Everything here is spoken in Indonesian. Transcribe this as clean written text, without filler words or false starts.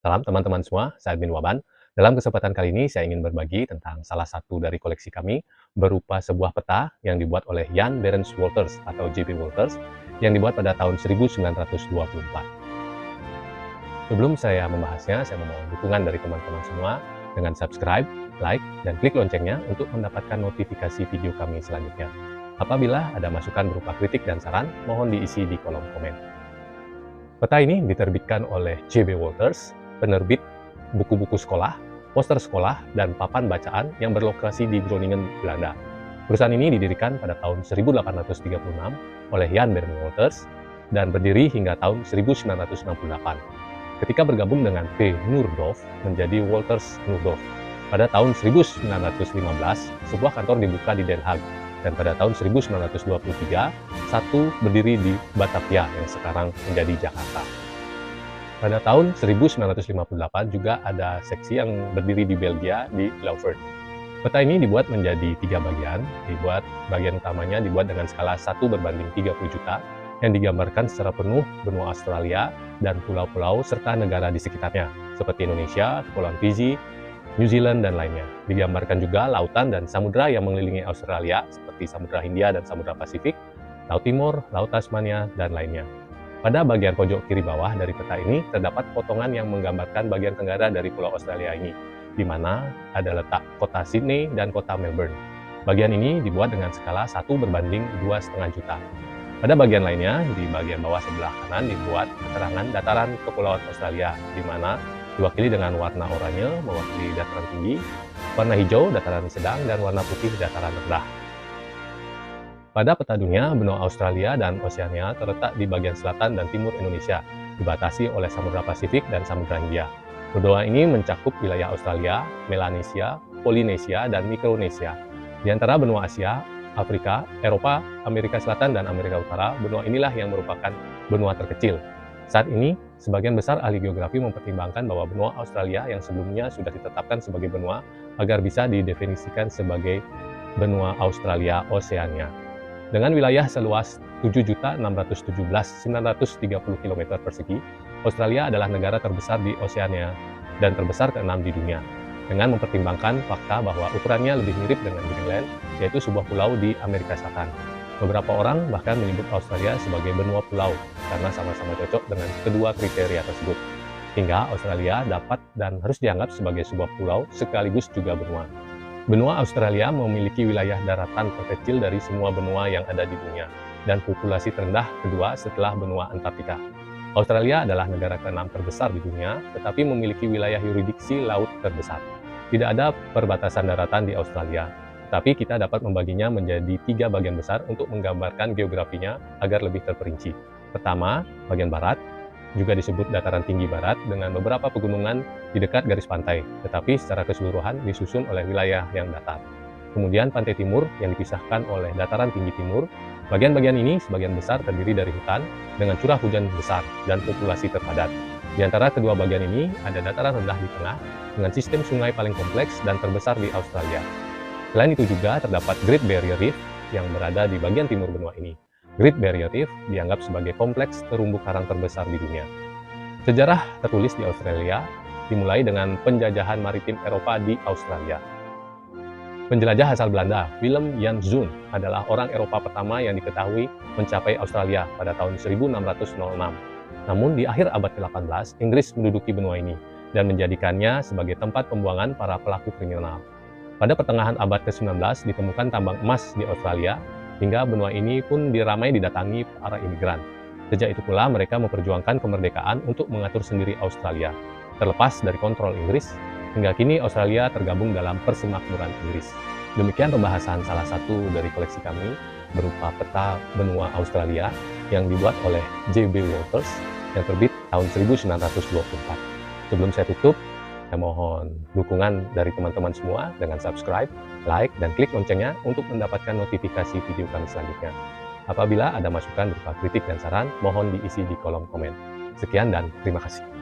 Salam teman-teman semua, saya Admin Waban. Dalam kesempatan kali ini saya ingin berbagi tentang salah satu dari koleksi kami berupa sebuah peta yang dibuat oleh Jan Barents Walters atau J.B. Walters yang dibuat pada tahun 1924. Sebelum saya membahasnya, saya memohon dukungan dari teman-teman semua dengan subscribe, like, dan klik loncengnya untuk mendapatkan notifikasi video kami selanjutnya. Apabila ada masukan berupa kritik dan saran, mohon diisi di kolom komen. Peta ini diterbitkan oleh J.B. Walters, penerbit buku-buku sekolah, poster sekolah, dan papan bacaan yang berlokasi di Groningen, Belanda. Perusahaan ini didirikan pada tahun 1836 oleh Jan Barents Walters dan berdiri hingga tahun 1968. Ketika bergabung dengan P. Noordhoff menjadi Walters Noordhoff. Pada tahun 1915, sebuah kantor dibuka di Den Haag, dan pada tahun 1923, satu berdiri di Batavia yang sekarang menjadi Jakarta. Pada tahun 1958 juga ada seksi yang berdiri di Belgia di Leuven. Peta ini dibuat menjadi 3 bagian. Bagian utamanya dibuat dengan skala 1:30 juta yang digambarkan secara penuh benua Australia dan pulau-pulau serta negara di sekitarnya seperti Indonesia, Kepulauan Fiji, New Zealand, dan lainnya. Digambarkan juga lautan dan samudra yang mengelilingi Australia seperti Samudra Hindia dan Samudra Pasifik, Laut Timur, Laut Tasmania, dan lainnya. Pada bagian pojok kiri bawah dari peta ini terdapat potongan yang menggambarkan bagian tenggara dari Pulau Australia ini, di mana ada letak kota Sydney dan kota Melbourne. Bagian ini dibuat dengan skala 1:2,5 juta. Pada bagian lainnya, di bagian bawah sebelah kanan dibuat keterangan dataran Kepulauan Australia, di mana diwakili dengan warna oranye mewakili dataran tinggi, warna hijau dataran sedang, dan warna putih dataran rendah. Pada peta dunia, benua Australia dan Oseania terletak di bagian selatan dan timur Indonesia, dibatasi oleh Samudra Pasifik dan Samudra Hindia. Benua ini mencakup wilayah Australia, Melanesia, Polinesia, dan Mikronesia. Di antara benua Asia, Afrika, Eropa, Amerika Selatan, dan Amerika Utara, benua inilah yang merupakan benua terkecil. Saat ini, sebagian besar ahli geografi mempertimbangkan bahwa benua Australia yang sebelumnya sudah ditetapkan sebagai benua agar bisa didefinisikan sebagai benua Australia Oseania. Dengan wilayah seluas 7.617.930 km persegi, Australia adalah negara terbesar di Oseania dan terbesar ke-6 di dunia. Dengan mempertimbangkan fakta bahwa ukurannya lebih mirip dengan Greenland, yaitu sebuah pulau di Amerika Selatan. Beberapa orang bahkan menyebut Australia sebagai benua pulau karena sama-sama cocok dengan kedua kriteria tersebut. Hingga Australia dapat dan harus dianggap sebagai sebuah pulau sekaligus juga benua. Benua Australia memiliki wilayah daratan terkecil dari semua benua yang ada di dunia dan populasi terendah kedua setelah benua Antartika. Australia adalah negara ke-6 terbesar di dunia, tetapi memiliki wilayah yurisdiksi laut terbesar. Tidak ada perbatasan daratan di Australia, tetapi kita dapat membaginya menjadi 3 bagian besar untuk menggambarkan geografinya agar lebih terperinci. Pertama, bagian barat, juga disebut dataran tinggi barat dengan beberapa pegunungan di dekat garis pantai, tetapi secara keseluruhan disusun oleh wilayah yang datar. Kemudian pantai timur yang dipisahkan oleh dataran tinggi timur. Bagian-bagian ini sebagian besar terdiri dari hutan dengan curah hujan besar dan populasi terpadat. Di antara kedua bagian ini ada dataran rendah di tengah dengan sistem sungai paling kompleks dan terbesar di Australia. Selain itu juga terdapat Great Barrier Reef yang berada di bagian timur benua ini. Great Barrier Reef dianggap sebagai kompleks terumbu karang terbesar di dunia. Sejarah tertulis di Australia dimulai dengan penjajahan maritim Eropa di Australia. Penjelajah asal Belanda, Willem Jan Zoon, adalah orang Eropa pertama yang diketahui mencapai Australia pada tahun 1606. Namun di akhir abad ke-18, Inggris menduduki benua ini dan menjadikannya sebagai tempat pembuangan para pelaku kriminal. Pada pertengahan abad ke-19 ditemukan tambang emas di Australia, hingga benua ini pun diramai didatangi para imigran. Sejak itu pula mereka memperjuangkan kemerdekaan untuk mengatur sendiri Australia. Terlepas dari kontrol Inggris, hingga kini Australia tergabung dalam persemakmuran Inggris. Demikian pembahasan salah satu dari koleksi kami berupa peta benua Australia yang dibuat oleh J.B. Walters yang terbit tahun 1924. Sebelum saya tutup, saya mohon dukungan dari teman-teman semua dengan subscribe, like, dan klik loncengnya untuk mendapatkan notifikasi video kami selanjutnya. Apabila ada masukan berupa kritik dan saran, mohon diisi di kolom komen. Sekian dan terima kasih.